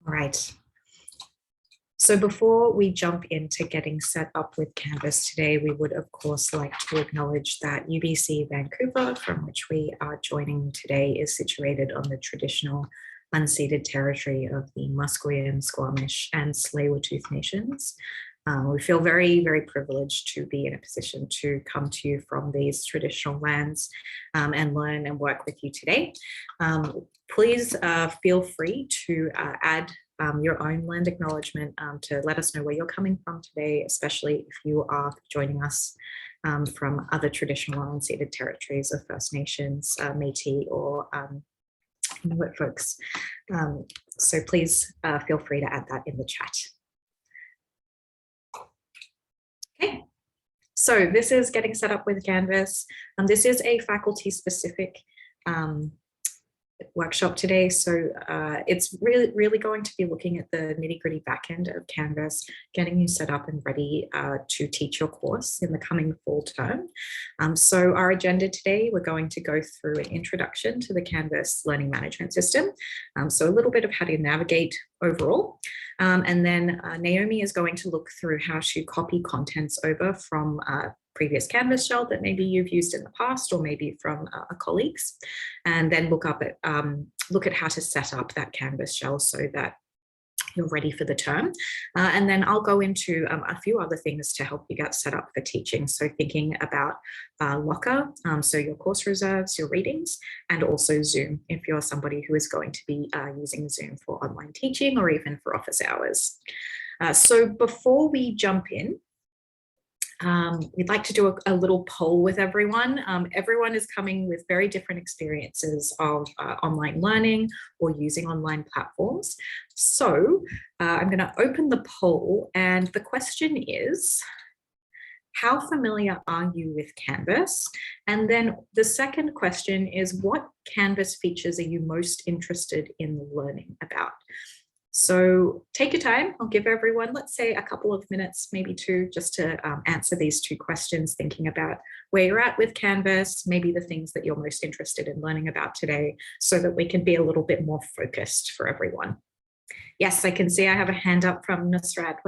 All right. So before we jump into getting set up with Canvas today, we would of course like to acknowledge that UBC Vancouver, from which we are joining today, is situated on the traditional unceded territory of the Musqueam, Squamish and Tsleil-Waututh nations. We feel very, very privileged to be in a position to come to you from these traditional lands and learn and work with you today. Please feel free to add your own land acknowledgement to let us know where you're coming from today, especially if you are joining us from other traditional or unceded territories of First Nations, Métis or Inuit folks. So please feel free to add that in the chat. Okay, so this is getting set up with Canvas. This is a faculty specific workshop today, so it's really going to be looking at the nitty-gritty back end of Canvas, getting you set up and ready to teach your course in the coming fall term. So our agenda today, we're going to go through an introduction to the Canvas learning management system, so a little bit of how to navigate overall, and then Naomi is going to look through how to copy contents over from previous Canvas shell that maybe you've used in the past or maybe from colleagues, and then look at how to set up that Canvas shell so that you're ready for the term. And then I'll go into a few other things to help you get set up for teaching. So thinking about LOCR, so your course reserves, your readings, and also Zoom if you're somebody who is going to be using Zoom for online teaching or even for office hours. So before we jump in, we'd like to do a little poll with everyone. Everyone is coming with very different experiences of online learning or using online platforms. So I'm going to open the poll, and the question is, how familiar are you with Canvas? And then the second question is, what Canvas features are you most interested in learning about? So take your time. I'll give everyone, let's say, a couple of minutes, maybe two, just to answer these two questions, thinking about where you're at with Canvas, maybe the things that you're most interested in learning about today, so that we can be a little bit more focused for everyone. Yes, I can see I have a hand up from Nusrat.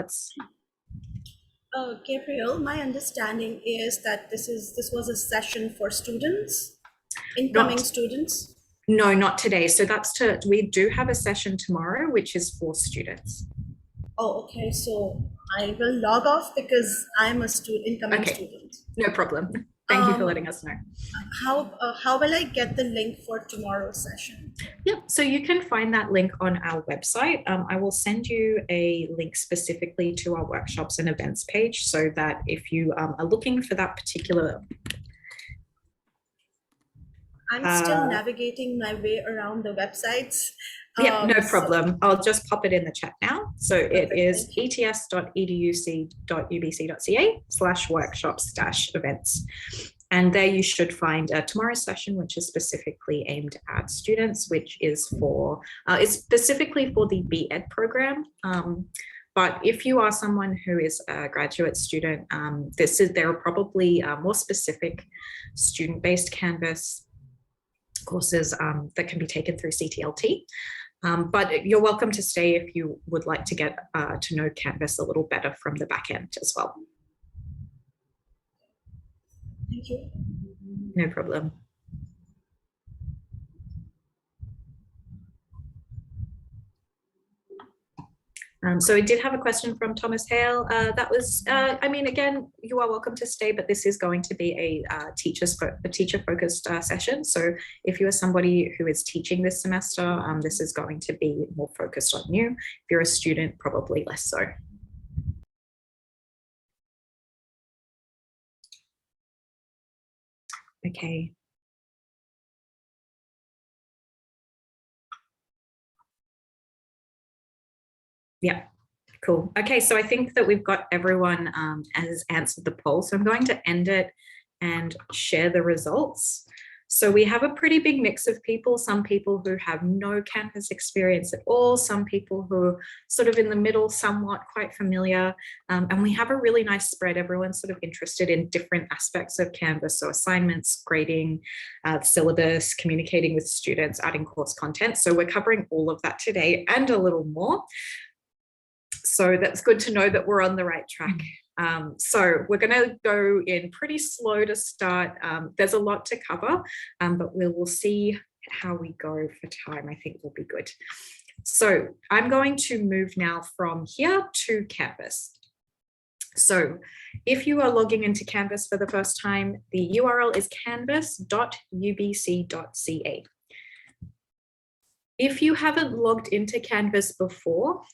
Gabrielle, my understanding is that this was a session for students, incoming students. No, not today. So we do have a session tomorrow, which is for students. Oh, okay. So I will log off because I'm a incoming student. No problem. Thank you for letting us know. How will I get the link for tomorrow's session? Yep, so you can find that link on our website. I will send you a link specifically to our workshops and events page, so that if you are looking for that particular... I'm still navigating my way around the websites. Yeah, no problem. I'll just pop it in the chat now. So it is ets.edu.ubc.ca/workshops-events. And there you should find tomorrow's session, which is specifically aimed at students, which is for, it's specifically for the BEd program. But if you are someone who is a graduate student, there are probably more specific student-based Canvas courses that can be taken through CTLT. But you're welcome to stay if you would like to get to know Canvas a little better from the back end as well. Thank you. No problem. So I did have a question from Thomas Hale. That was, I mean, again, you are welcome to stay, but this is going to be a teacher-focused session. So if you are somebody who is teaching this semester, this is going to be more focused on you. If you're a student, probably less so. Okay. Yeah, cool. Okay, so I think that we've got everyone has answered the poll. So I'm going to end it and share the results. So we have a pretty big mix of people, some people who have no Canvas experience at all, some people who are sort of in the middle, somewhat quite familiar, and we have a really nice spread. Everyone's sort of interested in different aspects of Canvas, so assignments, grading, syllabus, communicating with students, adding course content. So we're covering all of that today and a little more. So that's good to know that we're on the right track. So we're going to go in pretty slow to start. There's a lot to cover, but we will see how we go for time. I think will be good. So I'm going to move now from here to Canvas. So if you are logging into Canvas for the first time, the URL is canvas.ubc.ca. If you haven't logged into Canvas before,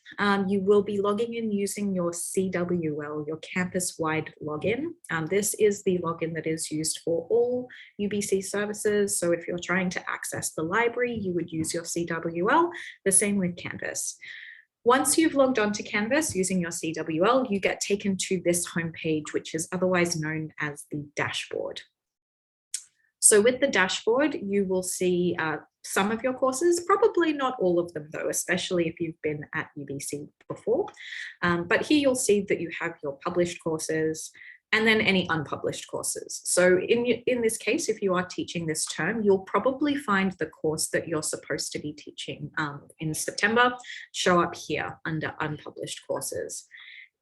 you will be logging in using your CWL, your campus-wide login. This is the login that is used for all UBC services. So if you're trying to access the library, you would use your CWL, the same with Canvas. Once you've logged onto Canvas using your CWL, you get taken to this homepage, which is otherwise known as the dashboard. So with the dashboard, you will see some of your courses, probably not all of them though, especially if you've been at UBC before. But here you'll see that you have your published courses and then any unpublished courses. So in this case, if you are teaching this term, you'll probably find the course that you're supposed to be teaching in September show up here under unpublished courses.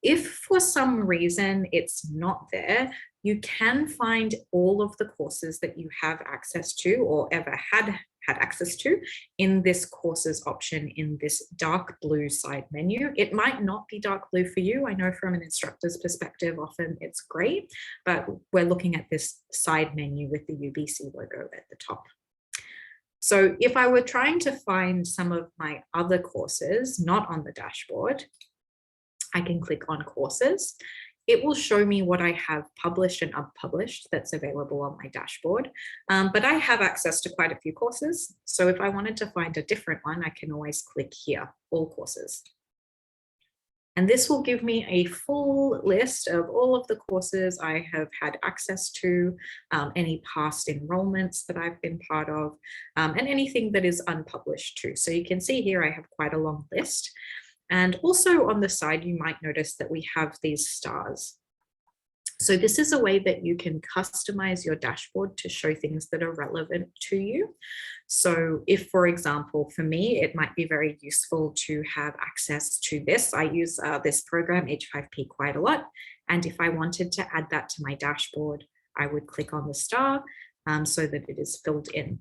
If for some reason it's not there, you can find all of the courses that you have access to or ever had access to in this courses option in this dark blue side menu. It might not be dark blue for you. I know from an instructor's perspective, often it's gray, but we're looking at this side menu with the UBC logo at the top. So if I were trying to find some of my other courses not on the dashboard, I can click on courses. It will show me what I have published and unpublished that's available on my dashboard. But I have access to quite a few courses. So if I wanted to find a different one, I can always click here, all courses. And this will give me a full list of all of the courses I have had access to, any past enrollments that I've been part of, and anything that is unpublished too. So you can see here I have quite a long list. And also on the side, you might notice that we have these stars. So this is a way that you can customize your dashboard to show things that are relevant to you. So if, for example, for me, it might be very useful to have access to this. I use this program, H5P, quite a lot. And if I wanted to add that to my dashboard, I would click on the star so that it is filled in.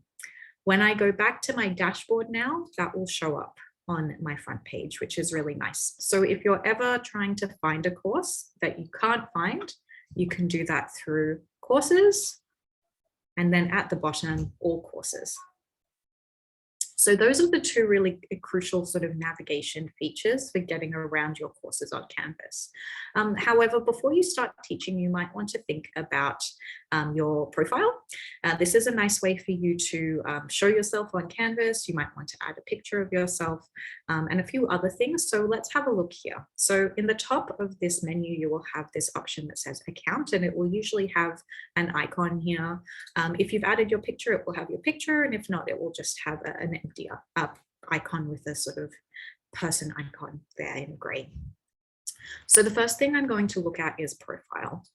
When I go back to my dashboard now, that will show up on my front page, which is really nice. So if you're ever trying to find a course that you can't find, you can do that through courses, and then at the bottom, all courses. So those are the two really crucial sort of navigation features for getting around your courses on Canvas. However, before you start teaching, you might want to think about your profile. This is a nice way for you to show yourself on Canvas. You might want to add a picture of yourself and a few other things. So let's have a look here. So in the top of this menu, you will have this option that says account, and it will usually have an icon here. If you've added your picture, it will have your picture, and if not, it will just have an empty icon with a sort of person icon there in gray. So the first thing I'm going to look at is profile.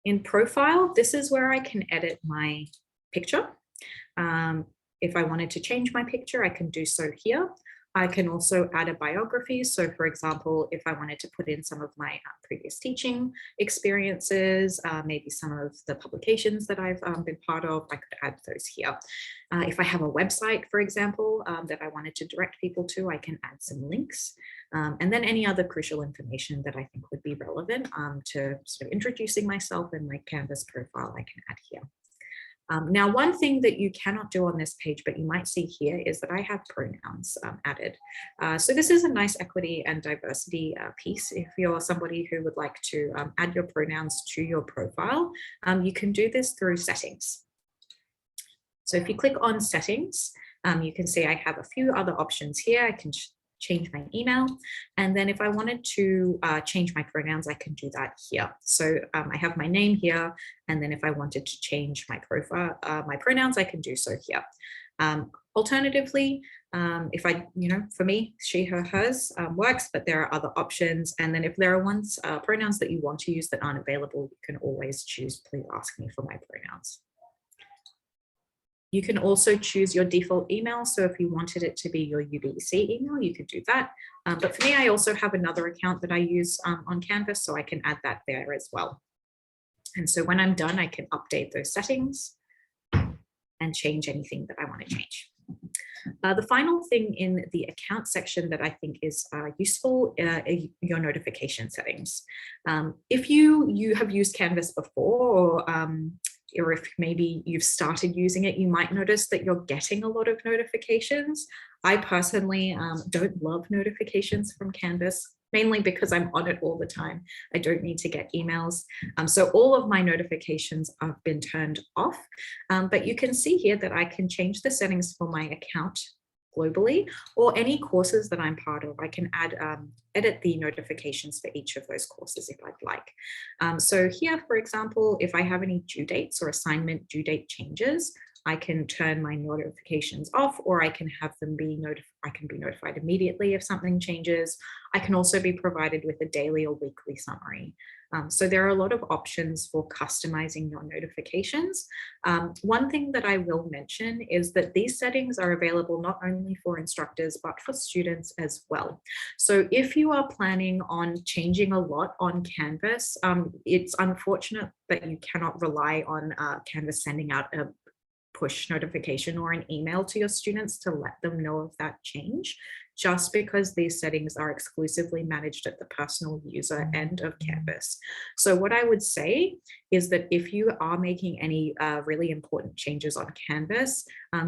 In profile, this is where I can edit my picture. If I wanted to change my picture, I can do so here. I can also add a biography. So for example, if I wanted to put in some of my previous teaching experiences, maybe some of the publications that I've been part of, I could add those here. If I have a website, for example, that I wanted to direct people to, I can add some links. And then any other crucial information that I think would be relevant to sort of introducing myself and my Canvas profile, I can add here. Now, one thing that you cannot do on this page, but you might see here, is that I have pronouns added. So this is a nice equity and diversity piece. If you're somebody who would like to add your pronouns to your profile, you can do this through settings. So if you click on settings, you can see I have a few other options here. I can change my email. And then if I wanted to change my pronouns, I can do that here. So I have my name here. And then if I wanted to change my profile, my pronouns, I can do so here. Alternatively, if I, for me, she, her, hers works, but there are other options. And then if there are pronouns that you want to use that aren't available, you can always choose, please ask me for my pronouns. You can also choose your default email. So if you wanted it to be your UBC email, you could do that. But for me, I also have another account that I use on Canvas, so I can add that there as well. And so when I'm done, I can update those settings and change anything that I want to change. The final thing in the account section that I think is useful are your notification settings. If you have used Canvas before, or if maybe you've started using it, you might notice that you're getting a lot of notifications. I personally don't love notifications from Canvas, mainly because I'm on it all the time. I don't need to get emails. So all of my notifications have been turned off, but you can see here that I can change the settings for my account globally, or any courses that I'm part of. I can edit the notifications for each of those courses if I'd like. So here, for example, if I have any due dates or assignment due date changes, I can turn my notifications off, or I can have them be notified immediately if something changes. I can also be provided with a daily or weekly summary. So there are a lot of options for customizing your notifications. One thing that I will mention is that these settings are available not only for instructors, but for students as well. So if you are planning on changing a lot on Canvas, it's unfortunate that you cannot rely on Canvas sending out a push notification or an email to your students to let them know of that change, just because these settings are exclusively managed at the personal user end of Canvas. So what I would say is that if you are making any really important changes on Canvas,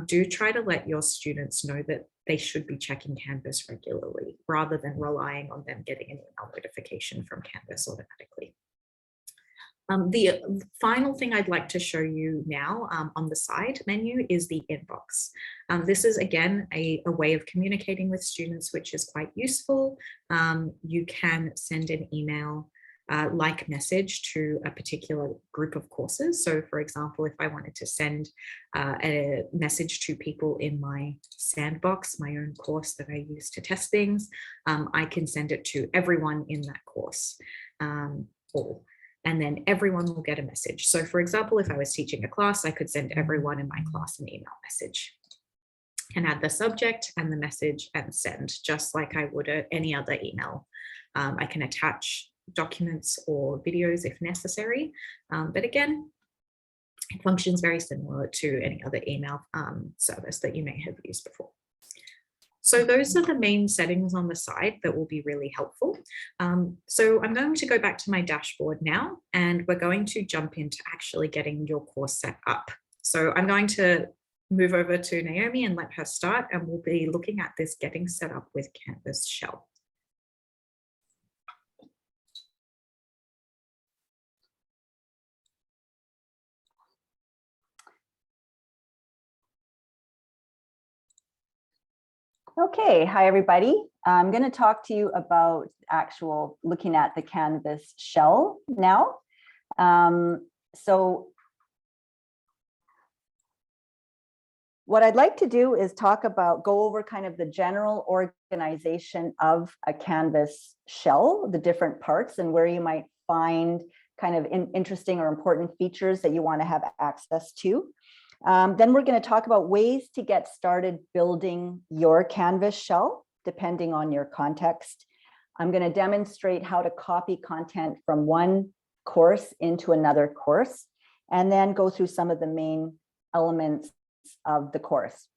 do try to let your students know that they should be checking Canvas regularly, rather than relying on them getting an email notification from Canvas automatically. The final thing I'd like to show you now on the side menu is the inbox. This is, again, a way of communicating with students, which is quite useful. You can send an email like message to a particular group of courses. So for example, if I wanted to send a message to people in my sandbox, my own course that I use to test things, I can send it to everyone in that course, and then everyone will get a message. So for example, if I was teaching a class, I could send everyone in my class an email message and add the subject and the message and send, just like I would any other email. I can attach documents or videos if necessary. But again, it functions very similar to any other email service that you may have used before. So those are the main settings on the side that will be really helpful. So I'm going to go back to my dashboard now, and we're going to jump into actually getting your course set up. So I'm going to move over to Naomi and let her start, and we'll be looking at this getting set up with Canvas Shell. Okay, hi everybody. I'm going to talk to you about looking at the Canvas shell now. So what I'd like to do is go over kind of the general organization of a Canvas shell, the different parts, and where you might find kind of interesting or important features that you want to have access to. Then we're going to talk about ways to get started building your Canvas shell, depending on your context. I'm going to demonstrate how to copy content from one course into another course, and then go through some of the main elements of the course.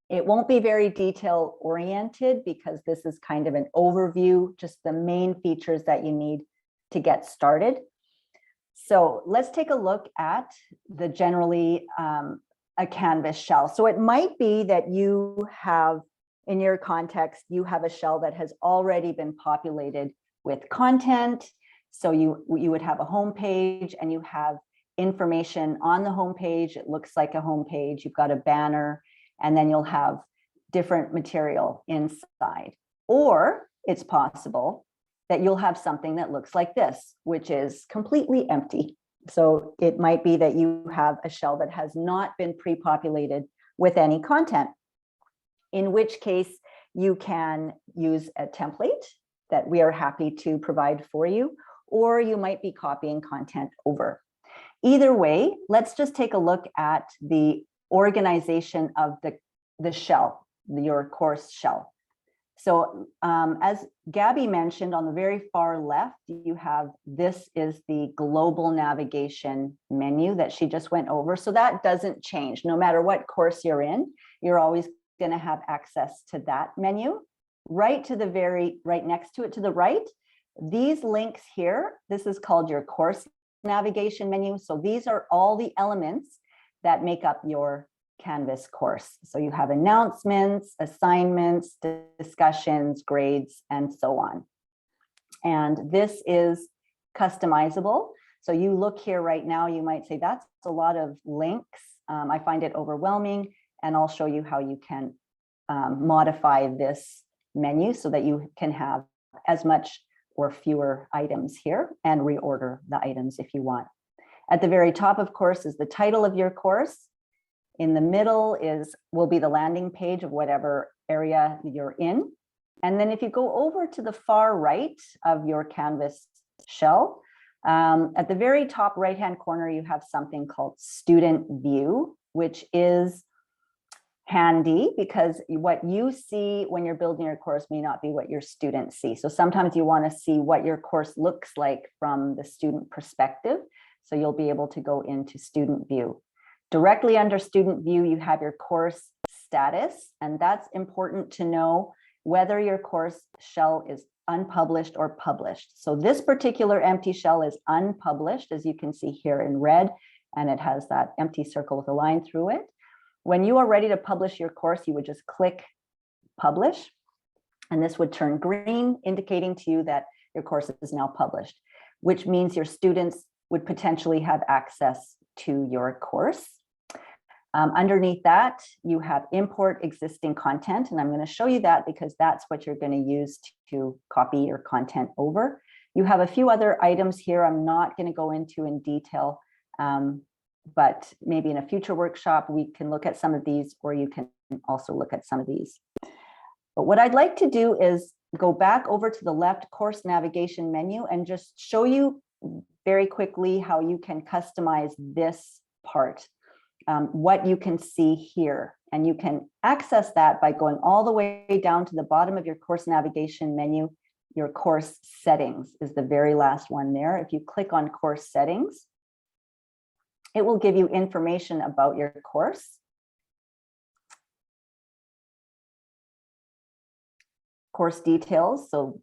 It won't be very detail oriented because this is kind of an overview, just the main features that you need to get started. So let's take a look at the generally a Canvas shell. So it might be that you have, in your context, you have a shell that has already been populated with content. So you would have a home page and you have information on the home page. It looks like a home page. You've got a banner, and then you'll have different material inside. Or it's possible that you'll have something that looks like this, which is completely empty. So it might be that you have a shell that has not been pre-populated with any content, in which case you can use a template that we are happy to provide for you, or you might be copying content over. Either way, let's just take a look at the organization of the shell, your course shell. So as Gabby mentioned, on the very far left, you have, this is the global navigation menu that she just went over. So that doesn't change. No matter what course you're in, you're always going to have access to that menu. Right to the right next to it, to the right, these links here, this is called your course navigation menu. So these are all the elements that make up your Canvas course. So you have announcements, assignments, discussions, grades, and so on. And this is customizable. So you look here right now, you might say, that's a lot of links. I find it overwhelming, and I'll show you how you can modify this menu so that you can have as much or fewer items here and reorder the items if you want. At the very top, of course, is the title of your course. In the middle will be the landing page of whatever area you're in. And then if you go over to the far right of your Canvas shell, at the very top right-hand corner, you have something called Student View, which is handy because what you see when you're building your course may not be what your students see. So sometimes you want to see what your course looks like from the student perspective. So you'll be able to go into Student View. Directly under Student View, you have your course status, and that's important to know whether your course shell is unpublished or published. So this particular empty shell is unpublished, as you can see here in red, and it has that empty circle with a line through it. When you are ready to publish your course, you would just click Publish, and this would turn green, indicating to you that your course is now published, which means your students would potentially have access to your course. Underneath that, you have import existing content, and I'm going to show you that because that's what you're going to use to copy your content over. You have a few other items here I'm not going to go into in detail, but maybe in a future workshop, we can look at some of these, or you can also look at some of these. But what I'd like to do is go back over to the left course navigation menu and just show you very quickly how you can customize this part. What you can see here, and you can access that by going all the way down to the bottom of your course navigation menu. Your course settings is the very last one there. If you click on course settings, it will give you information about your course. Course details. So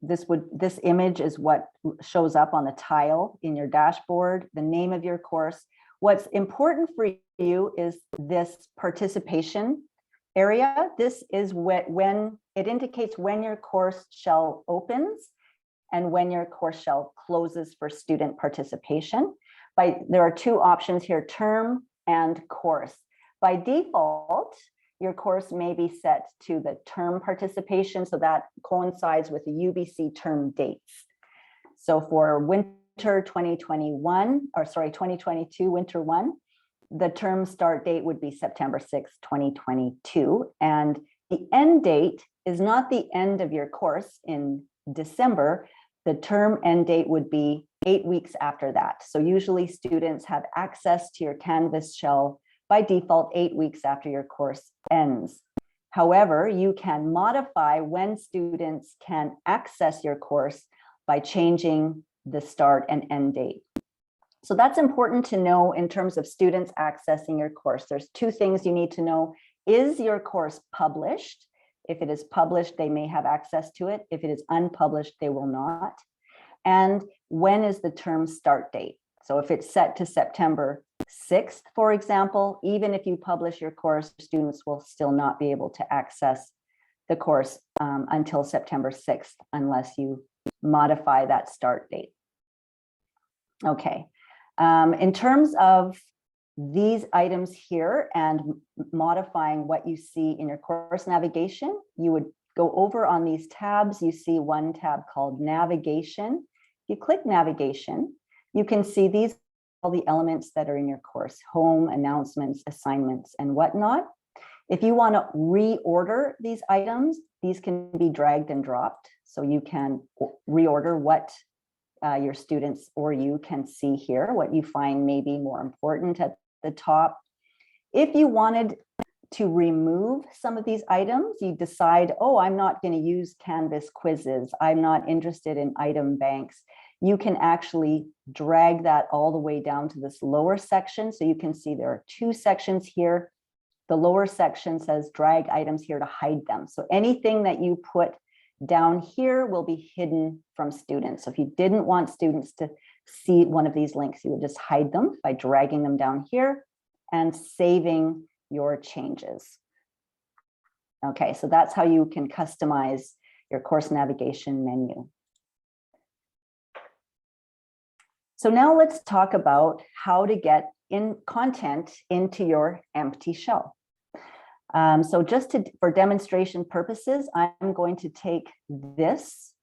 this image is what shows up on the tile in your dashboard, the name of your course. What's important for you is this participation area. This is when it indicates when your course shell opens and when your course shell closes for student participation. There are two options here, term and course. By default, your course may be set to the term participation, so that coincides with the UBC term dates. So for winter 2021, or sorry, 2022, winter one, the term start date would be September 6, 2022. And the end date is not the end of your course in December. The term end date would be 8 weeks after that. So usually students have access to your Canvas shell by default 8 weeks after your course ends. However, you can modify when students can access your course by changing the start and end date. So that's important to know in terms of students accessing your course. There's two things you need to know. Is your course published? If it is published, they may have access to it. If it is unpublished, they will not. And when is the term start date? So if it's set to September 6th, for example, even if you publish your course, students will still not be able to access the course until September 6th, unless you modify that start date. Okay, in terms of these items here and modifying what you see in your course navigation, you would go over on these tabs, you see one tab called Navigation. If you click Navigation, you can see these all the elements that are in your course: home, announcements, assignments, and whatnot. If you want to reorder these items, these can be dragged and dropped. So you can reorder what your students or you can see here, what you find may be more important at the top. If you wanted to remove some of these items, you decide, oh, I'm not going to use Canvas quizzes, I'm not interested in item banks, you can actually drag that all the way down to this lower section. So you can see there are two sections here. The lower section says drag items here to hide them. So anything that you put down here will be hidden from students. So if you didn't want students to see one of these links, you would just hide them by dragging them down here and saving your changes. Okay, so that's how you can customize your course navigation menu. So now let's talk about how to get in content into your empty shell. So just for demonstration purposes, I'm going to take this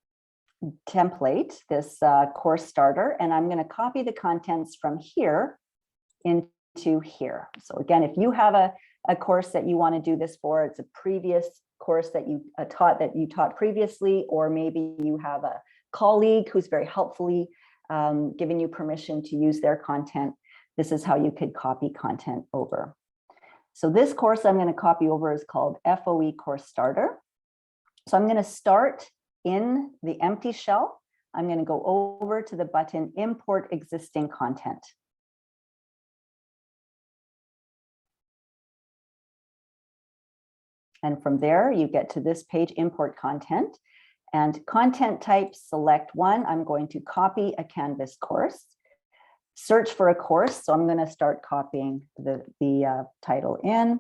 template, this course starter, and I'm going to copy the contents from here into here. So again, if you have a course that you want to do this for, it's a previous course that you taught previously, or maybe you have a colleague who's very helpfully giving you permission to use their content, this is how you could copy content over. So this course I'm going to copy over is called FOE Course Starter. So I'm going to start in the empty shell. I'm going to go over to the button Import Existing Content. And from there, you get to this page, Import Content. And content type, select one. I'm going to copy a Canvas course. Search for a course. So I'm going to start copying the title in.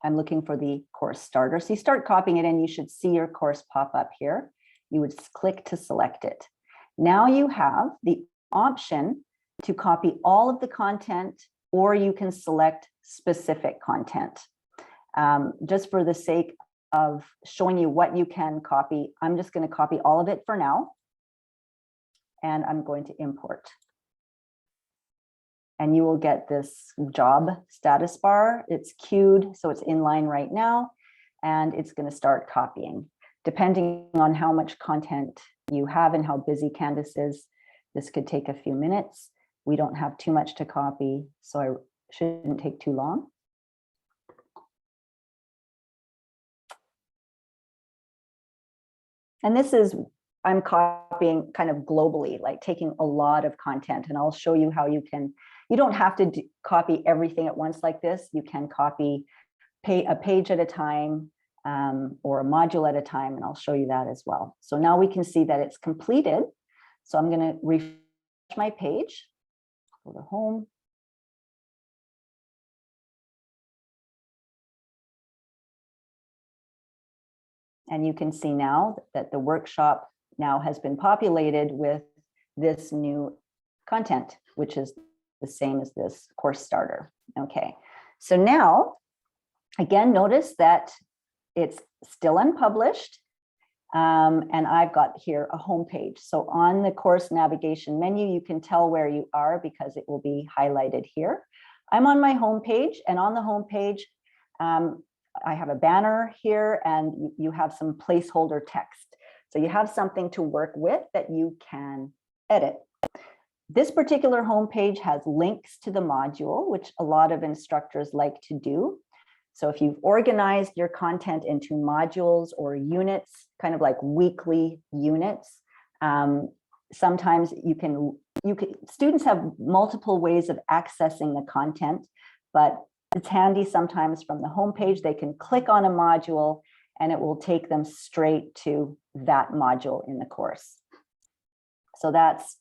I'm looking for the course starter. So you start copying it in, you should see your course pop up here. You would click to select it. Now you have the option to copy all of the content, or you can select specific content. Just for the sake of showing you what you can copy, I'm just going to copy all of it for now. And I'm going to import. And you will get this job status bar. It's queued, so it's in line right now, and it's going to start copying. Depending on how much content you have and how busy Canvas is, this could take a few minutes. We don't have too much to copy, so I shouldn't take too long. And this is, I'm copying kind of globally, like taking a lot of content, and I'll show you how you can, you don't have to copy everything at once like this. You can copy a page at a time or a module at a time, and I'll show you that as well. So now we can see that it's completed. So I'm going to refresh my page, go to home. And you can see now that the workshop now has been populated with this new content, which is the same as this course starter. Okay, so now, again, notice that it's still unpublished, and I've got here a home page. So on the course navigation menu, you can tell where you are because it will be highlighted here. I'm on my home page, and on the home page, I have a banner here, and you have some placeholder text. So you have something to work with that you can edit. This particular homepage has links to the module, which a lot of instructors like to do. So if you've organized your content into modules or units, kind of like weekly units, sometimes students have multiple ways of accessing the content, but it's handy sometimes from the homepage, they can click on a module and it will take them straight to that module in the course. So that's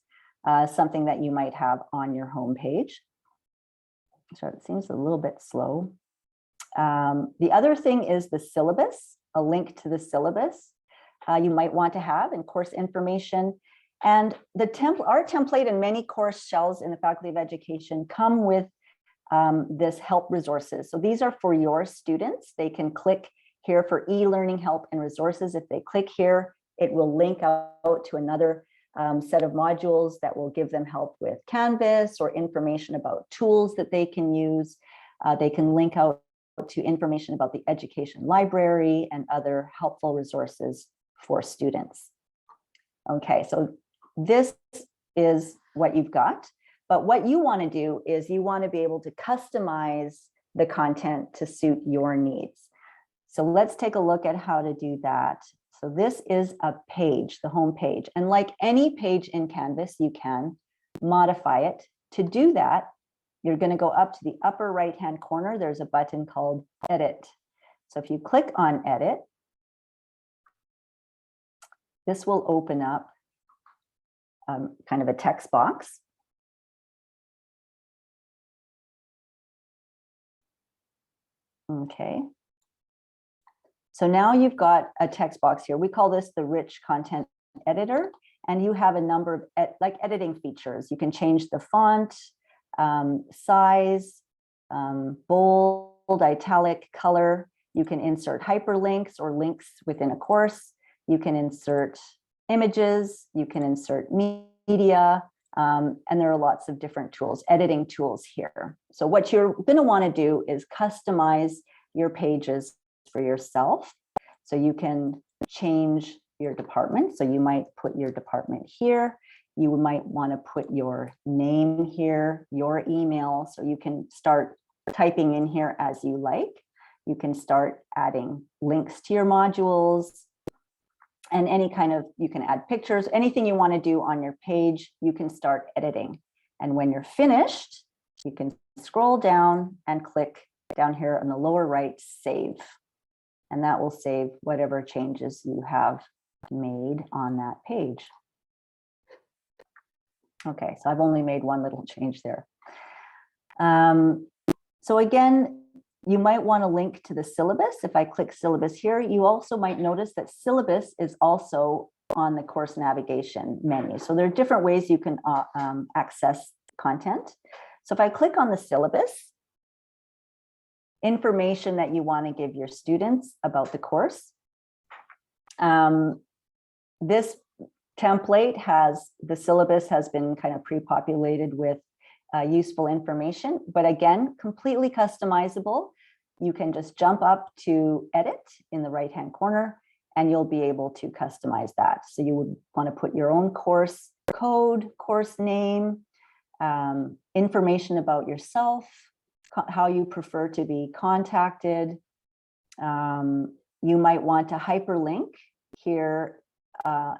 something that you might have on your homepage. So it seems a little bit slow. The other thing is the syllabus, a link to the syllabus you might want to have in course information. And our template and many course shells in the Faculty of Education come with this help resources. So these are for your students. They can click here for e-learning help and resources. If they click here, it will link out to another set of modules that will give them help with Canvas or information about tools that they can use. They can link out to information about the education library and other helpful resources for students. Okay, so this is what you've got, but what you want to do is you want to be able to customize the content to suit your needs. So let's take a look at how to do that. So this is a page, the home page, and like any page in Canvas, you can modify it. To do that, you're going to go up to the upper right-hand corner. There's a button called Edit. So if you click on Edit, this will open up kind of a text box. Okay. So now you've got a text box here. We call this the rich content editor, and you have a number of like editing features. You can change the font, size, bold, italic, color. You can insert hyperlinks or links within a course. You can insert images. You can insert media, and there are lots of different tools, editing tools here. So what you're going to want to do is customize your pages for yourself. So you can change your department. So you might put your department here. You might want to put your name here, your email. So you can start typing in here as you like. You can start adding links to your modules and any kind of, you can add pictures, anything you want to do on your page, you can start editing. And when you're finished, you can scroll down and click down here on the lower right, save. And that will save whatever changes you have made on that page. Okay, so I've only made one little change there. So again, you might want to link to the syllabus. If I click syllabus here, you also might notice that syllabus is also on the course navigation menu. So there are different ways you can access content. So if I click on the syllabus, information that you want to give your students about the course. This template has, the syllabus has been kind of pre-populated with useful information, but again, completely customizable. You can just jump up to edit in the right-hand corner and you'll be able to customize that. So you would want to put your own course code, course name, information about yourself, how you prefer to be contacted. You might want to hyperlink here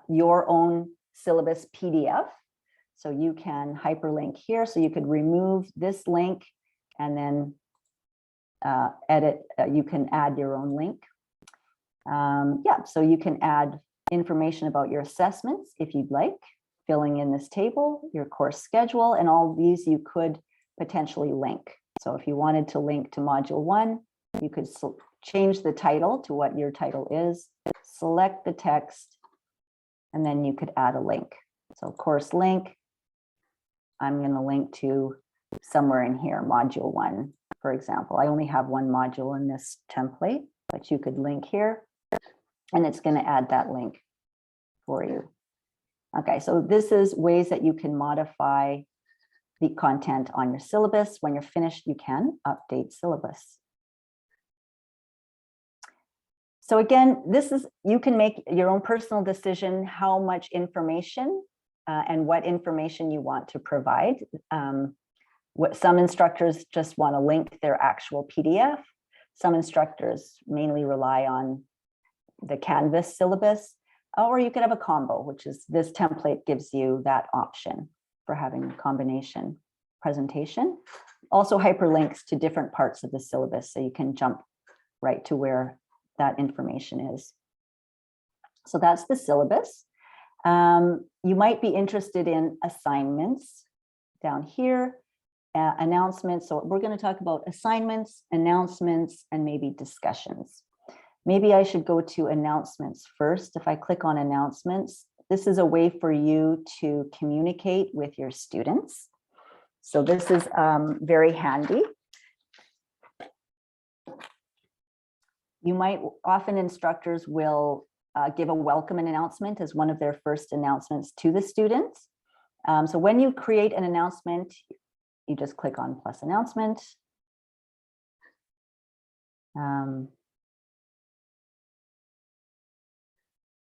your own syllabus PDF. So you can hyperlink here. So you could remove this link and then edit. You can add your own link. Yeah, so you can add information about your assessments if you'd like, filling in this table, your course schedule, and all these you could potentially link. So if you wanted to link to module 1, you could change the title to what your title is, select the text, and then you could add a link. So course link, I'm going to link to somewhere in here, module 1, for example. I only have one module in this template, but you could link here, and it's going to add that link for you. Okay, so this is ways that you can modify the content on your syllabus. When you're finished, you can update syllabus. So again, this is, you can make your own personal decision how much information and what information you want to provide. What some instructors just want to link their actual PDF. Some instructors mainly rely on the Canvas syllabus, or you could have a combo, which is this template gives you that option for having a combination presentation. Also hyperlinks to different parts of the syllabus, so you can jump right to where that information is. So that's the syllabus. You might be interested in assignments down here, announcements. So we're going to talk about assignments, announcements, and maybe discussions. Maybe I should go to announcements first. If I click on announcements, this is a way for you to communicate with your students. So this is very handy. You might, often instructors will give a welcome announcement as one of their first announcements to the students. So when you create an announcement, you just click on plus announcement.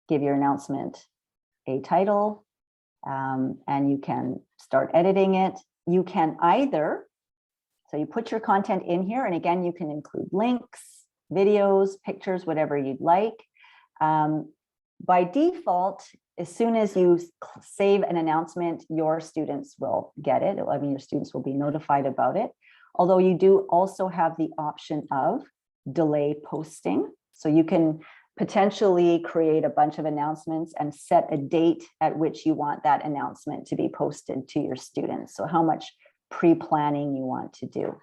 Give your announcement a title, and you can start editing it. You can either, so you put your content in here, and again, you can include links, videos, pictures, whatever you'd like. By default, as soon as you save an announcement, your students will get it. I mean, your students will be notified about it. Although you do also have the option of delay posting. So you can potentially create a bunch of announcements and set a date at which you want that announcement to be posted to your students. So how much pre-planning you want to do.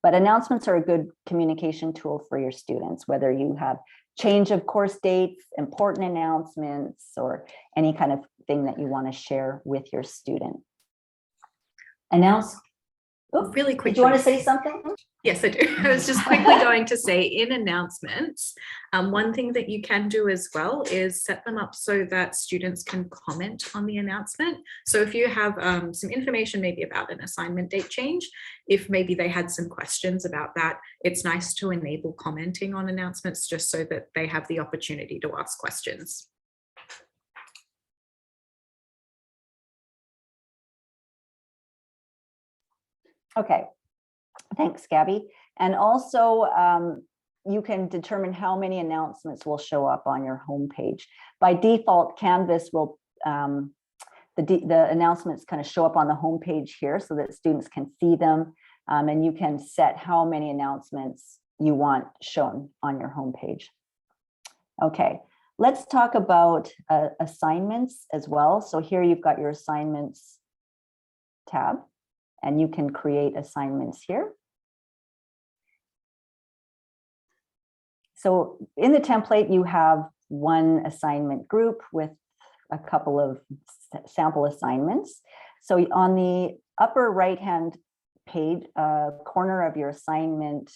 But announcements are a good communication tool for your students, whether you have change of course dates, important announcements, or any kind of thing that you want to share with your student. Really quickly. Did you want to say something? Yes, I do. I was just quickly going to say in announcements, one thing that you can do as well is set them up so that students can comment on the announcement. So if you have some information maybe about an assignment date change, if maybe they had some questions about that, it's nice to enable commenting on announcements just so that they have the opportunity to ask questions. Okay, thanks, Gabby. And also, you can determine how many announcements will show up on your homepage. By default, Canvas will, the announcements kind of show up on the homepage here so that students can see them, and you can set how many announcements you want shown on your homepage. Okay, let's talk about assignments as well. So here you've got your assignments tab, and you can create assignments here. So in the template, you have one assignment group with a couple of sample assignments. So on the upper right-hand page, corner of your assignment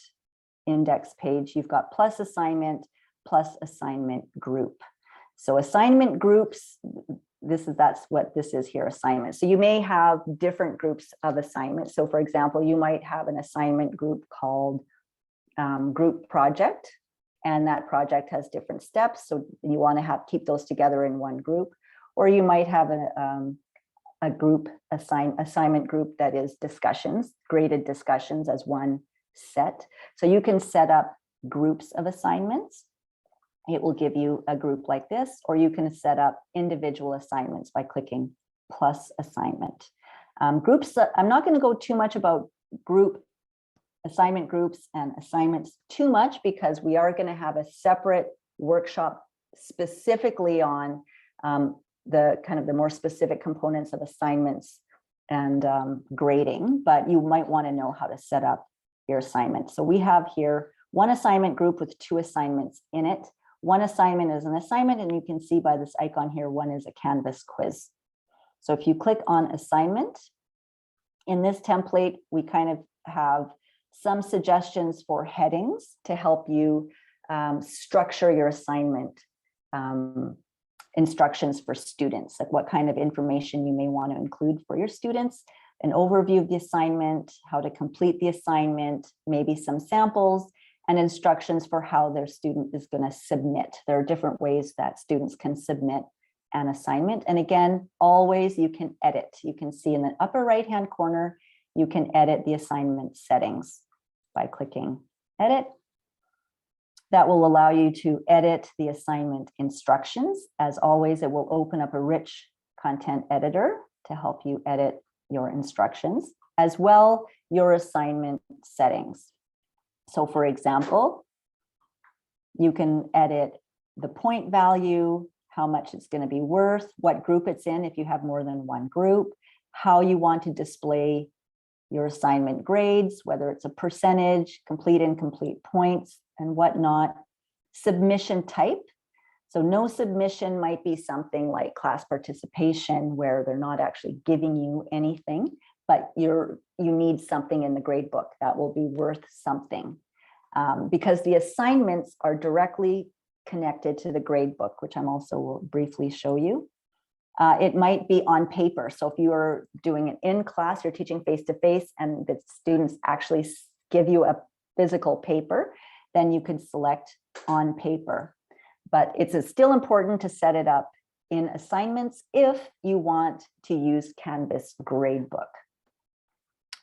index page, you've got plus assignment group. So assignment groups, that's what this is here, assignment. So you may have different groups of assignments. So for example, you might have an assignment group called group project, and that project has different steps. So you want to keep those together in one group. Or you might have a group assignment group that is discussions, graded discussions as one set. So you can set up groups of assignments. It will give you a group like this, or you can set up individual assignments by clicking plus assignment. Groups, I'm not going to go too much about assignment groups and assignments too much, because we are going to have a separate workshop specifically on the more specific components of assignments and grading, but you might want to know how to set up your assignment. So we have here one assignment group with 2 assignments in it. One assignment is an assignment, and you can see by this icon here, one is a Canvas quiz. So if you click on assignment, in this template, we kind of have some suggestions for headings to help you structure your assignment instructions for students, like what kind of information you may want to include for your students, an overview of the assignment, how to complete the assignment, maybe some samples, and instructions for how their student is going to submit. There are different ways that students can submit an assignment. And again, always you can edit. You can see in the upper right-hand corner, you can edit the assignment settings by clicking edit. That will allow you to edit the assignment instructions. As always, it will open up a rich content editor to help you edit your instructions, as well your assignment settings. So for example, you can edit the point value, how much it's going to be worth, what group it's in if you have more than one group, how you want to display your assignment grades, whether it's a percentage, complete, incomplete points, and whatnot. Submission type. So no submission might be something like class participation, where they're not actually giving you anything, but you need something in the grade book that will be worth something. because the assignments are directly connected to the grade book, which I'm also will briefly show you. It might be on paper. So if you are doing it in class, you're teaching face-to-face and the students actually give you a physical paper, then you could select on paper. But it's still important to set it up in assignments if you want to use Canvas gradebook.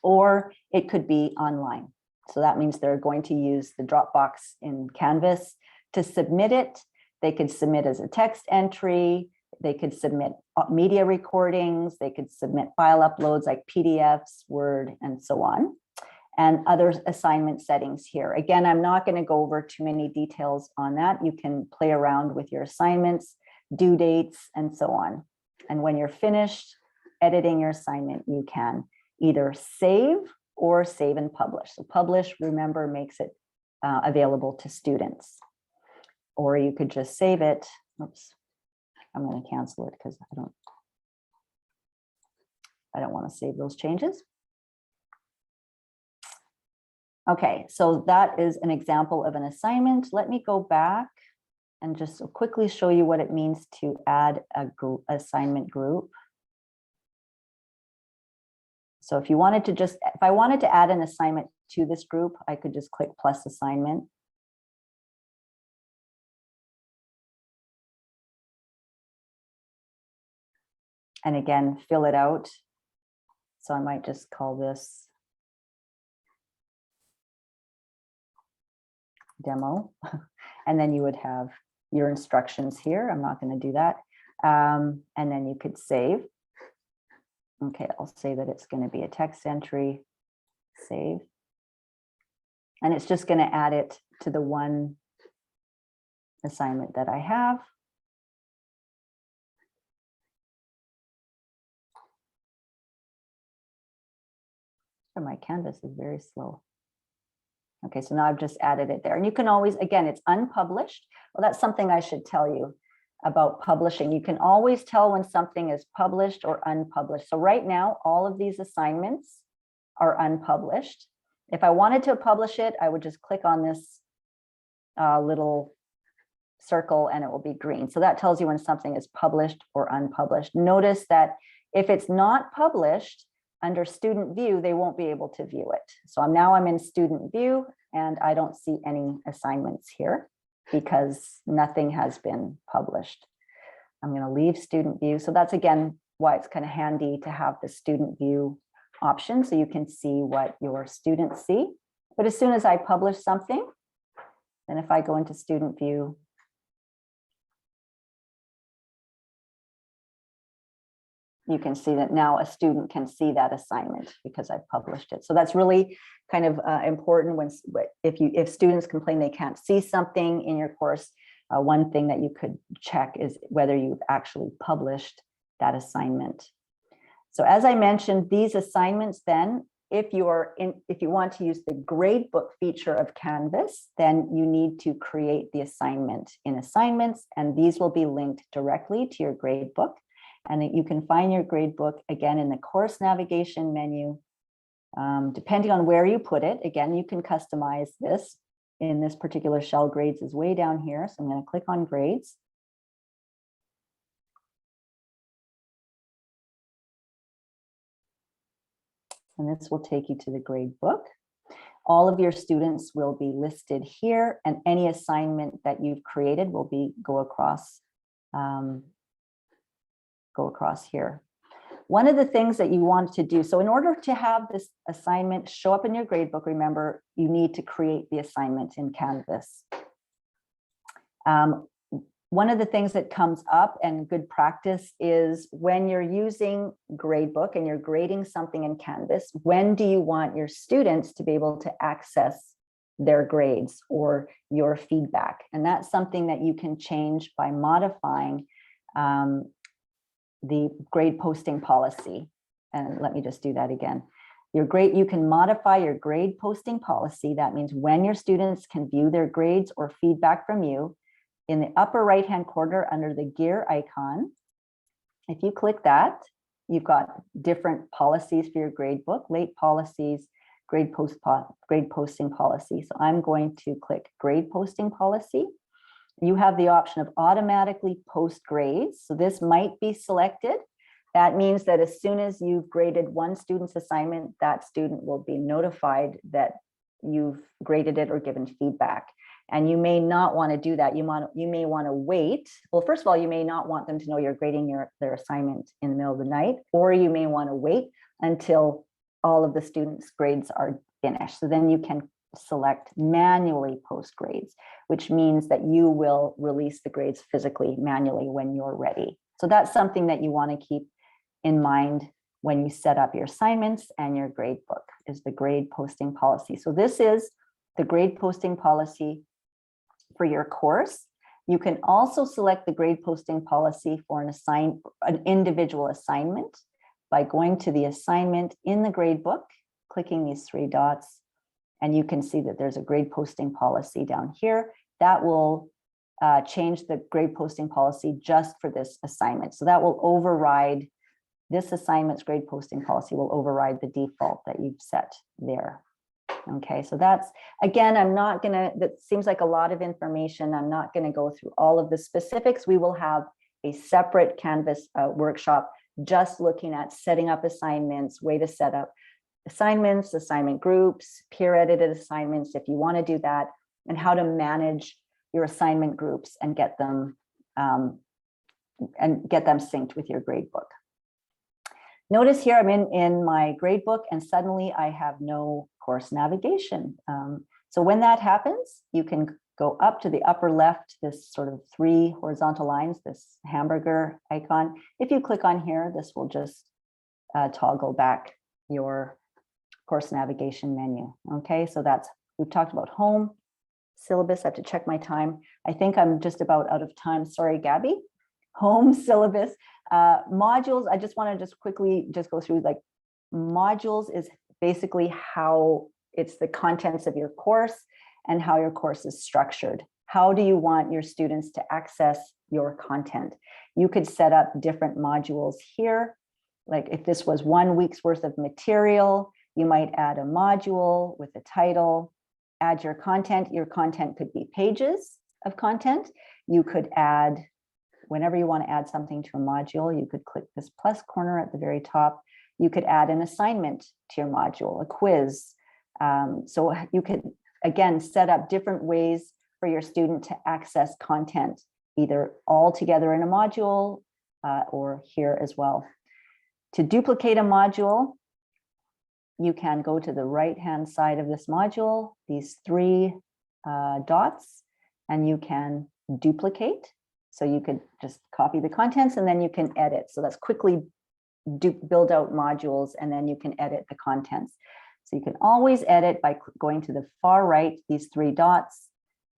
Or it could be online. So that means they're going to use the Dropbox in Canvas to submit it. They could submit as a text entry. They could submit media recordings. They could submit file uploads like PDFs, Word, and so on. And other assignment settings here. Again, I'm not going to go over too many details on that. You can play around with your assignments, due dates, and so on. And when you're finished editing your assignment, you can either save or save and publish. So publish, remember, makes it available to students. Or you could just save it. Oops, I'm going to cancel it because I don't want to save those changes. Okay, so that is an example of an assignment. Let me go back and just quickly show you what it means to add a group, assignment group. So if you wanted to if I wanted to add an assignment to this group, I could just click plus assignment. And again, fill it out. So I might just call this demo. And then you would have your instructions here. I'm not going to do that. And then you could save. Okay, I'll say that it's going to be a text entry, save. And it's just going to add it to the one assignment that I have. Oh, my Canvas is very slow. Okay, so now I've just added it there. And you can always, again, it's unpublished. Well, that's something I should tell you about publishing. You can always tell when something is published or unpublished. So right now, all of these assignments are unpublished. If I wanted to publish it, I would just click on this little circle and it will be green. So that tells you when something is published or unpublished. Notice that if it's not published, under student view, they won't be able to view it. So I'm in student view and I don't see any assignments here because nothing has been published. I'm going to leave student view. So that's again why it's kind of handy to have the student view option so you can see what your students see. But as soon as I publish something, then if I go into student view, you can see that now a student can see that assignment because I've published it. So that's really kind of important when if students complain they can't see something in your course, one thing that you could check is whether you've actually published that assignment. So as I mentioned, these assignments then, if you want to use the gradebook feature of Canvas, then you need to create the assignment in assignments, and these will be linked directly to your gradebook. And you can find your gradebook again in the course navigation menu. Depending on where you put it, again, you can customize this. In this particular shell, grades is way down here. So I'm going to click on grades. And this will take you to the gradebook. All of your students will be listed here, and any assignment that you've created will go across here. One of the things that you want to do, so in order to have this assignment show up in your gradebook, remember, you need to create the assignment in Canvas. One of the things that comes up and good practice is when you're using gradebook and you're grading something in Canvas, when do you want your students to be able to access their grades or your feedback? And that's something that you can change by modifying the grade posting policy. And let me just do that again. You can modify your grade posting policy. That means when your students can view their grades or feedback from you, in the upper right-hand corner under the gear icon, if you click that, you've got different policies for your gradebook, late policies, grade posting policy. So I'm going to click grade posting policy. You have the option of automatically post grades. So this might be selected. That means that as soon as you've graded one student's assignment, that student will be notified that you've graded it or given feedback. And you may not want to do that. You may want to wait. Well, first of all, you may not want them to know you're grading their assignment in the middle of the night, or you may want to wait until all of the students' grades are finished. So then you can select manually post grades, which means that you will release the grades physically, manually when you're ready. So that's something that you want to keep in mind when you set up your assignments and your grade book, is the grade posting policy. So this is the grade posting policy for your course. You can also select the grade posting policy for an individual assignment by going to the assignment in the grade book, clicking these three dots, and you can see that there's a grade posting policy down here that will change the grade posting policy just for this assignment. So that will override this assignment's grade posting policy, will override the default that you've set there. Okay, so that's, again, that seems like a lot of information. I'm not going to go through all of the specifics. We will have a separate Canvas workshop just looking at setting up assignments, way to set up assignments, assignment groups, peer edited assignments, if you want to do that, and how to manage your assignment groups and get them synced with your grade book. Notice here I'm in my grade book, and suddenly I have no course navigation. So when that happens, you can go up to the upper left, this sort of 3 horizontal lines, this hamburger icon. If you click on here, this will just toggle back your course navigation menu. Okay, so we've talked about home, syllabus. I have to check my time. I think I'm just about out of time. Sorry, Gabby. Home, syllabus, modules. I just want to quickly go through, like, modules is basically how it's the contents of your course and how your course is structured. How do you want your students to access your content? You could set up different modules here. Like if this was 1 week's worth of material, you might add a module with a title, add your content. Your content could be pages of content. You could add, whenever you want to add something to a module, you could click this plus corner at the very top. You could add an assignment to your module, a quiz. So you could, again, set up different ways for your student to access content, either all together in a module or here as well. To duplicate a module, you can go to the right-hand side of this module, these 3 dots, and you can duplicate. So you could just copy the contents and then you can edit. So that's quickly build out modules, and then you can edit the contents. So you can always edit by going to the far right. These 3 dots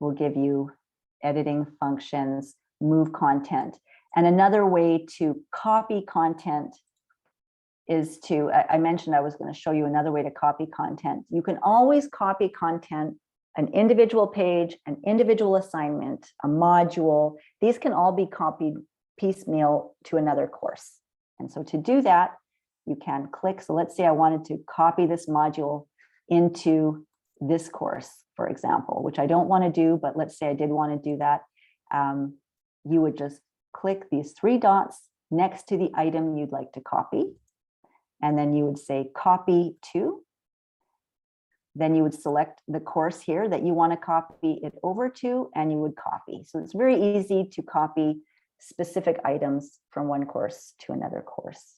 will give you editing functions, move content. And another way to copy content is I mentioned I was going to show you another way to copy content. You can always copy content, an individual page, an individual assignment, a module. These can all be copied piecemeal to another course. And so to do that, you can click. So let's say I wanted to copy this module into this course, for example, which I don't want to do, but let's say I did want to do that. You would just click these 3 dots next to the item you'd like to copy. And then you would say copy to. Then you would select the course here that you want to copy it over to, and you would copy. So it's very easy to copy specific items from one course to another course.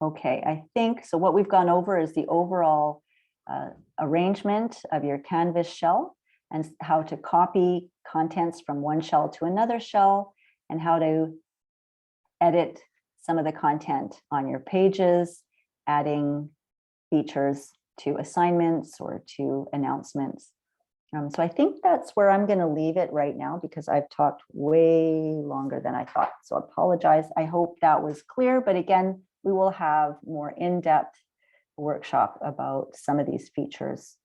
Okay, I think, so what we've gone over is the overall arrangement of your Canvas shell and how to copy contents from one shell to another shell, and how to edit some of the content on your pages, adding features to assignments or to announcements. So I think that's where I'm going to leave it right now, because I've talked way longer than I thought. So I apologize. I hope that was clear. But again, we will have more in-depth workshop about some of these features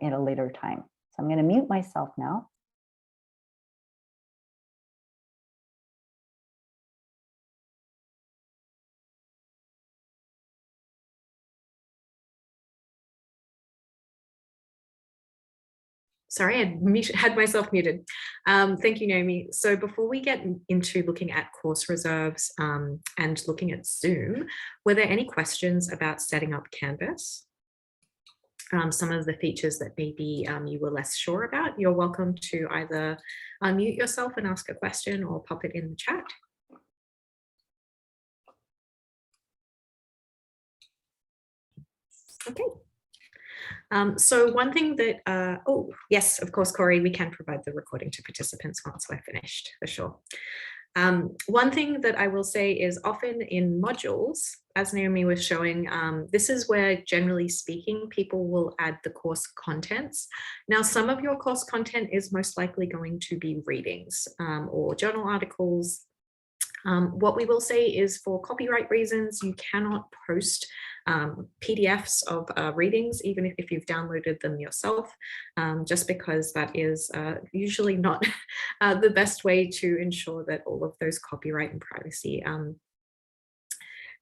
in a later time. So I'm going to mute myself now. Sorry, I had myself muted. Thank you, Naomi. So before we get into looking at course reserves and looking at Zoom, were there any questions about setting up Canvas? Some of the features that maybe you were less sure about, you're welcome to either unmute yourself and ask a question or pop it in the chat. Okay. So one thing that, oh, yes, of course, Corey, we can provide the recording to participants once we're finished, for sure. One thing that I will say is often in modules, as Naomi was showing, this is where, generally speaking, people will add the course contents. Now, some of your course content is most likely going to be readings or journal articles. What we will say is, for copyright reasons, you cannot post PDFs of readings, even if you've downloaded them yourself, just because that is usually not the best way to ensure that all of those copyright and privacy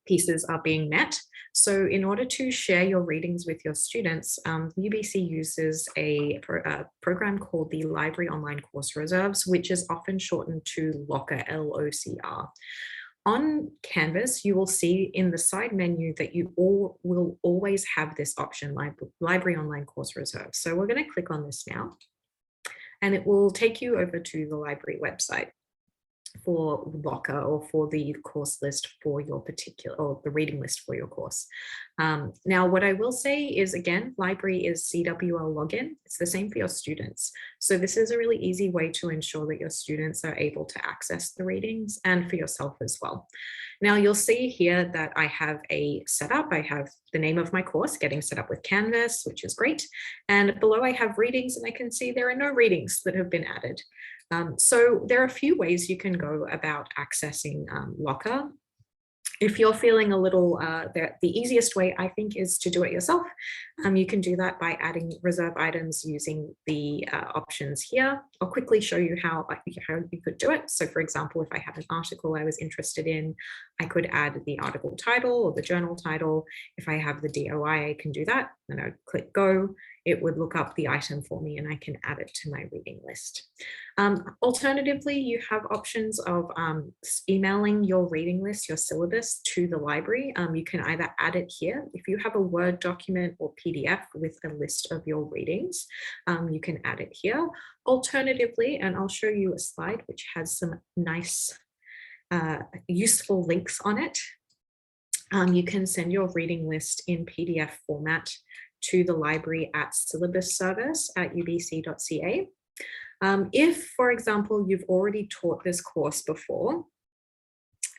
pieces are being met. So in order to share your readings with your students, UBC uses a program called the Library Online Course Reserves, which is often shortened to LOCR, L-O-C-R. On Canvas, you will see in the side menu that you will always have this option, Library Online Course Reserves. So we're going to click on this now, and it will take you over to the library website for LOCR, or for the course list for your particular, or the reading list for your course. Now, what I will say is, again, library is CWL login. It's the same for your students. So this is a really easy way to ensure that your students are able to access the readings, and for yourself as well. Now, you'll see here that I have a setup. I have the name of my course, Getting Set Up with Canvas, which is great. And below I have readings, and I can see there are no readings that have been added. So there are a few ways you can go about accessing LOCR. If you're feeling a little, the easiest way, I think, is to do it yourself. You can do that by adding reserve items using the options here. I'll quickly show you how you could do it. So for example, if I have an article I was interested in, I could add the article title or the journal title. If I have the DOI, I can do that. Then I would click go. It would look up the item for me, and I can add it to my reading list. Alternatively, you have options of emailing your reading list, your syllabus, to the library. You can either add it here. If you have a Word document or PDF with a list of your readings, you can add it here. Alternatively, and I'll show you a slide which has some nice, useful links on it. You can send your reading list in PDF format to the library at syllabusservice@ubc.ca. If, for example, you've already taught this course before,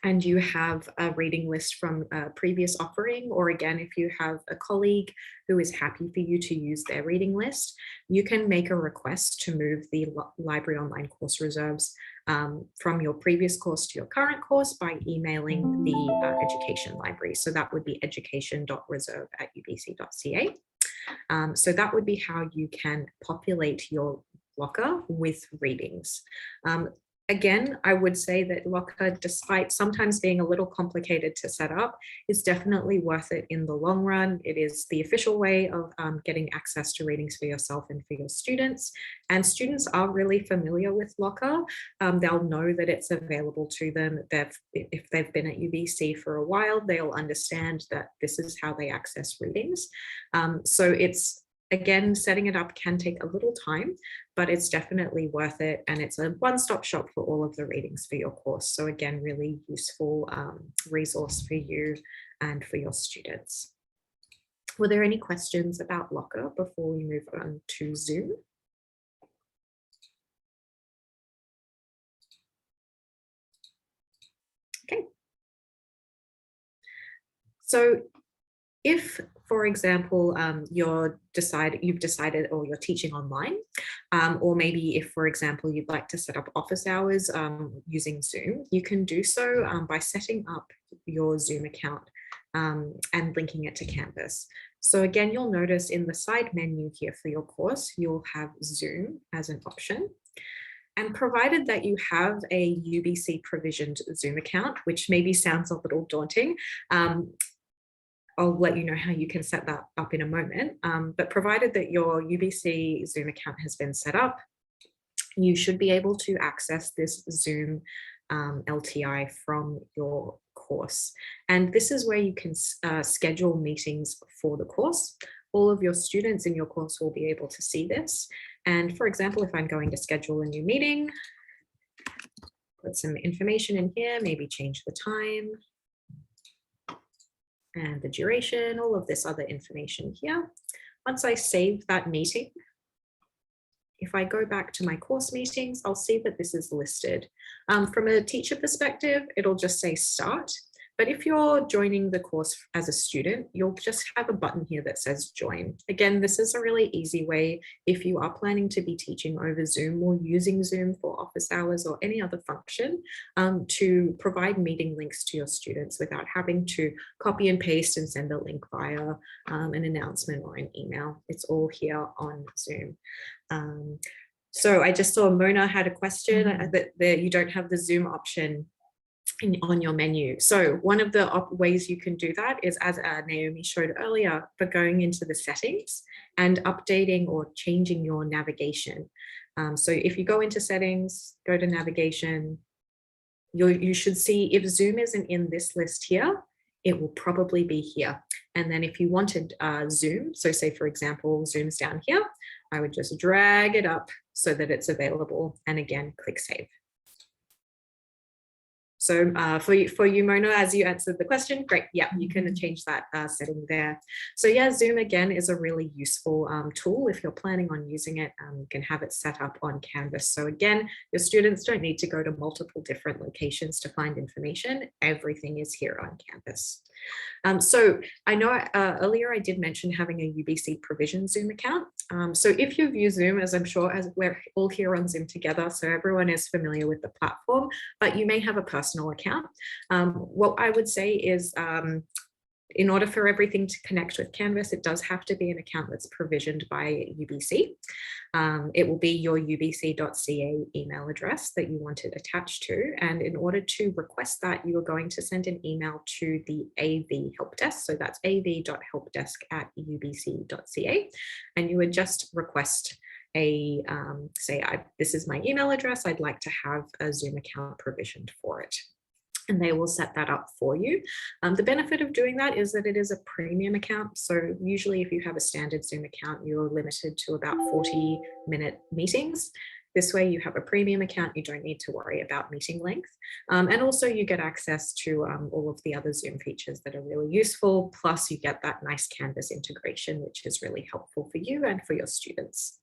and you have a reading list from a previous offering, or again, if you have a colleague who is happy for you to use their reading list, you can make a request to move the Library Online Course Reserves from your previous course to your current course by emailing the education library. So that would be education.reserve@ubc.ca. So that would be how you can populate your LOCR with readings. Again, I would say that LOCR, despite sometimes being a little complicated to set up, is definitely worth it in the long run. It is the official way of getting access to readings for yourself and for your students. And students are really familiar with LOCR. They'll know that it's available to them. If they've been at UBC for a while, they'll understand that this is how they access readings. So it's, again, setting it up can take a little time, but it's definitely worth it. And it's a one-stop shop for all of the readings for your course. So again, really useful resource for you and for your students. Were there any questions about LOCR before we move on to Zoom? Okay. So if, for example, you've decided, or you're teaching online, or maybe if, for example, you'd like to set up office hours using Zoom, you can do so by setting up your Zoom account and linking it to Canvas. So again, you'll notice in the side menu here for your course, you'll have Zoom as an option. And provided that you have a UBC provisioned Zoom account, which maybe sounds a little daunting, I'll let you know how you can set that up in a moment. But provided that your UBC Zoom account has been set up, you should be able to access this Zoom LTI from your course. And this is where you can schedule meetings for the course. All of your students in your course will be able to see this. And for example, if I'm going to schedule a new meeting, put some information in here, maybe change the time and the duration, all of this other information here. Once I save that meeting, if I go back to my course meetings, I'll see that this is listed. From a teacher perspective, it'll just say start. But if you're joining the course as a student, you'll just have a button here that says join. Again, this is a really easy way if you are planning to be teaching over Zoom or using Zoom for office hours or any other function to provide meeting links to your students without having to copy and paste and send a link via an announcement or an email. It's all here on Zoom. So I just saw Mona had a question that you don't have the Zoom option on your menu. So one of the ways you can do that is, as Naomi showed earlier, for going into the settings and updating or changing your navigation. So if you go into settings, go to navigation, you should see if Zoom isn't in this list here, it will probably be here. And then if you wanted Zoom, so say for example, Zoom's down here, I would just drag it up so that it's available. And again, click save. So for you, Mona, as you answered the question, great. Yeah, you can change that setting there. So yeah, Zoom again is a really useful tool. If you're planning on using it, you can have it set up on Canvas. So again, your students don't need to go to multiple different locations to find information. Everything is here on Canvas. So I know earlier I did mention having a UBC provision Zoom account. So if you've used Zoom, as I'm sure as we're all here on Zoom together, so everyone is familiar with the platform, but you may have a personal account. What I would say is in order for everything to connect with Canvas, it does have to be an account that's provisioned by UBC. It will be your ubc.ca email address that you want it attached to. And in order to request that, you are going to send an email to the AV help desk. So that's av.helpdesk@ubc.ca. And you would just request a, this is my email address. I'd like to have a Zoom account provisioned for it. And they will set that up for you. The benefit of doing that is that it is a premium account. So usually if you have a standard Zoom account, you're limited to about 40-minute meetings. This way you have a premium account, you don't need to worry about meeting length. And also you get access to all of the other Zoom features that are really useful. Plus you get that nice Canvas integration, which is really helpful for you and for your students.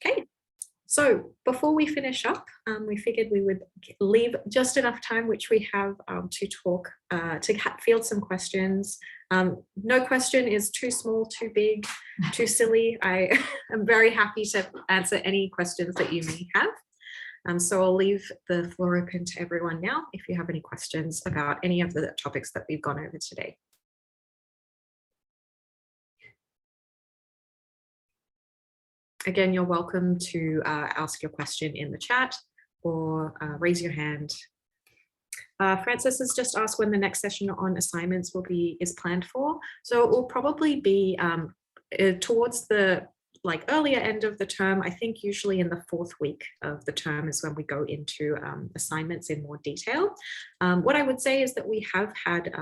Okay. So before we finish up, we figured we would leave just enough time, which we have to talk, to field some questions. No question is too small, too big, too silly. I am very happy to answer any questions that you may have. So I'll leave the floor open to everyone now if you have any questions about any of the topics that we've gone over today. Again, you're welcome to ask your question in the chat or raise your hand. Francis has just asked when the next session on assignments is planned for. So it will probably be towards the earlier end of the term. I think usually in the 4th week of the term is when we go into assignments in more detail. What I would say is that we have had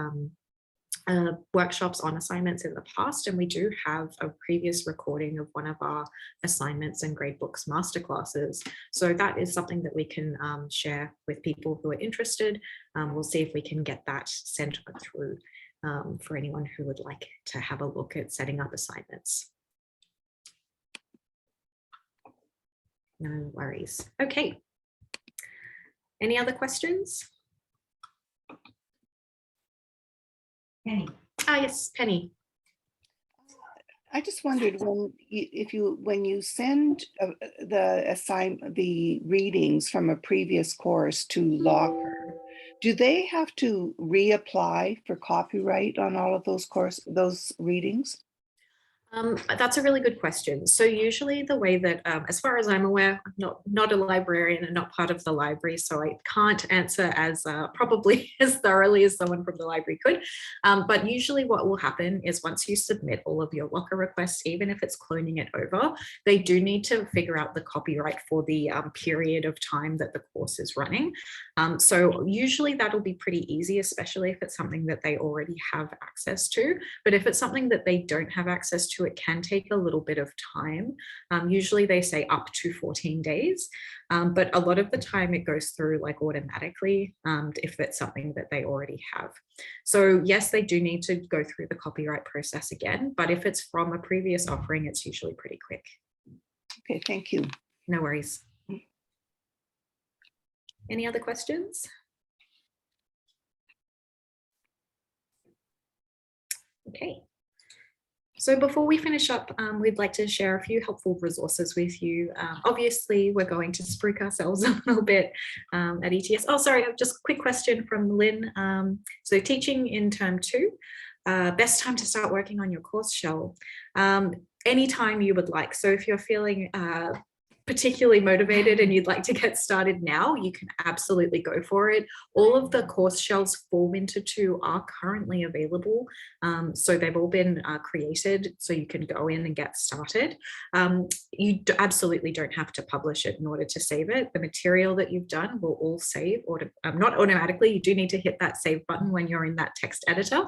workshops on assignments in the past, and we do have a previous recording of one of our assignments and gradebooks masterclasses. So that is something that we can share with people who are interested. We'll see if we can get that sent through for anyone who would like to have a look at setting up assignments. No worries. Okay. Any other questions? Penny. Yes, Penny. I just wondered when you send the readings from a previous course to LOCR, do they have to reapply for copyright on all of those readings? That's a really good question. So usually the way that, as far as I'm aware, I'm not a librarian and not part of the library, so I can't answer as probably as thoroughly as someone from the library could. But usually what will happen is once you submit all of your locker requests, even if it's cloning it over, they do need to figure out the copyright for the period of time that the course is running. So usually that'll be pretty easy, especially if it's something that they already have access to. But if it's something that they don't have access to, it can take a little bit of time. Usually they say up to 14 days, but a lot of the time it goes through like automatically if it's something that they already have. So yes, they do need to go through the copyright process again, but if it's from a previous offering, it's usually pretty quick. Okay, thank you. No worries. Any other questions? Okay. So before we finish up, we'd like to share a few helpful resources with you. Obviously, we're going to spruik ourselves a little bit at ETS. Oh, sorry, just a quick question from Lynn. So teaching in term 2, best time to start working on your course shell? Anytime you would like. So if you're feeling particularly motivated and you'd like to get started now, you can absolutely go for it. All of the course shells for Winter 2 are currently available. So they've all been created, so you can go in and get started. You absolutely don't have to publish it in order to save it. The material that you've done will all save, or not automatically. You do need to hit that save button when you're in that text editor,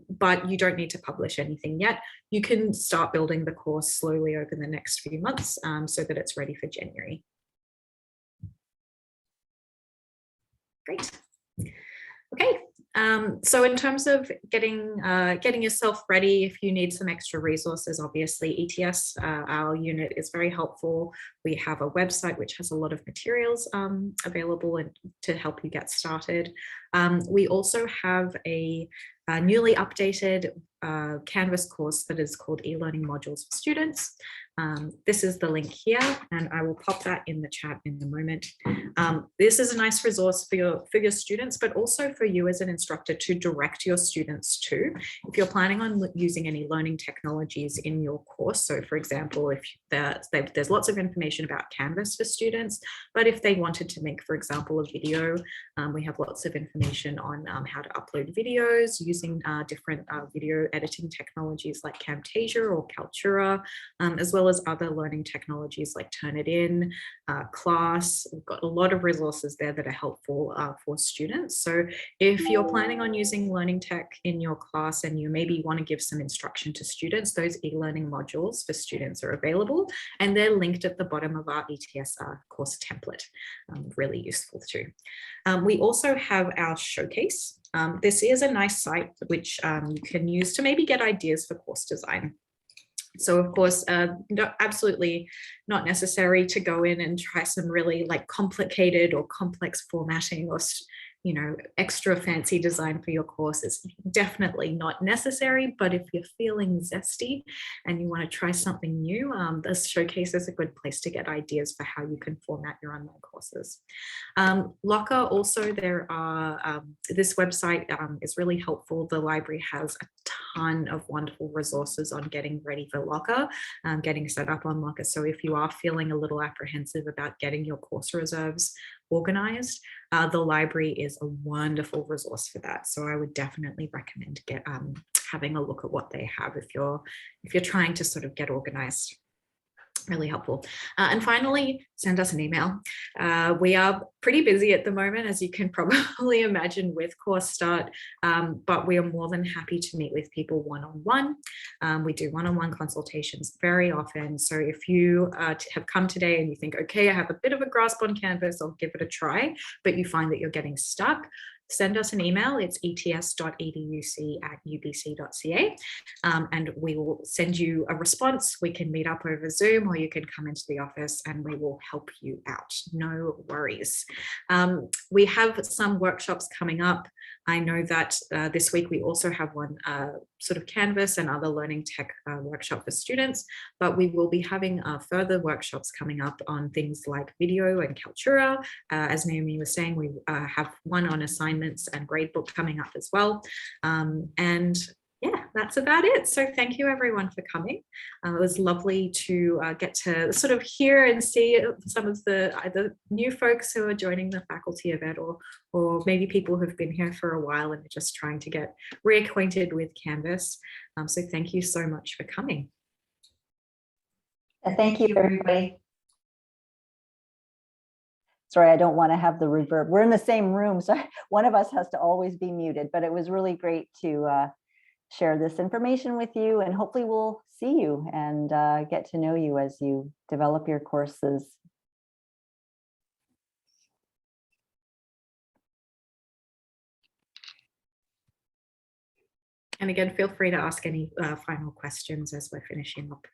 but you don't need to publish anything yet. You can start building the course slowly over the next few months so that it's ready for January. Great. Okay. So in terms of getting yourself ready, if you need some extra resources, obviously ETS, our unit, is very helpful. We have a website which has a lot of materials available to help you get started. We also have a newly updated Canvas course that is called e-learning modules for students. This is the link here, and I will pop that in the chat in a moment. This is a nice resource for your students, but also for you as an instructor to direct your students to. If you're planning on using any learning technologies in your course, so for example, if there's lots of information about Canvas for students, but if they wanted to make, for example, a video, we have lots of information on how to upload videos using different video editing technologies like Camtasia or Kaltura, as well as other learning technologies like Turnitin, Class. We've got a lot of resources there that are helpful for students. So if you're planning on using learning tech in your class and you maybe want to give some instruction to students, those e-learning modules for students are available, and they're linked at the bottom of our ETS course template. Really useful too. We also have our showcase. This is a nice site which you can use to maybe get ideas for course design. So of course, absolutely not necessary to go in and try some really like complicated or complex formatting or extra fancy design for your course. It's definitely not necessary, but if you're feeling zesty and you want to try something new, this showcase is a good place to get ideas for how you can format your online courses. LOCR also, this website is really helpful. The library has a ton of wonderful resources on getting ready for LOCR, getting set up on LOCR. So if you are feeling a little apprehensive about getting your course reserves organized, the library is a wonderful resource for that. So I would definitely recommend having a look at what they have if you're trying to sort of get organized. Really helpful. And finally, send us an email. We are pretty busy at the moment, as you can probably imagine, with course start, but we are more than happy to meet with people one-on-one. We do one-on-one consultations very often. So if you have come today and you think, okay, I have a bit of a grasp on Canvas, I'll give it a try, but you find that you're getting stuck, send us an email. It's ets.educ@ubc.ca, and we will send you a response. We can meet up over Zoom, or you can come into the office and we will help you out. No worries. We have some workshops coming up. I know that this week we also have one sort of Canvas and other learning tech workshop for students, but we will be having further workshops coming up on things like video and Kaltura. As Naomi was saying, we have one on assignments and gradebook coming up as well. And yeah, that's about it. So thank you everyone for coming. It was lovely to get to sort of hear and see some of the either new folks who are joining the Faculty of Ed, or maybe people who've been here for a while and are just trying to get reacquainted with Canvas. So thank you so much for coming. Thank you, everybody. Sorry, I don't want to have the reverb. We're in the same room, so one of us has to always be muted, but it was really great to share this information with you, and hopefully we'll see you and get to know you as you develop your courses. And again, feel free to ask any final questions as we're finishing up.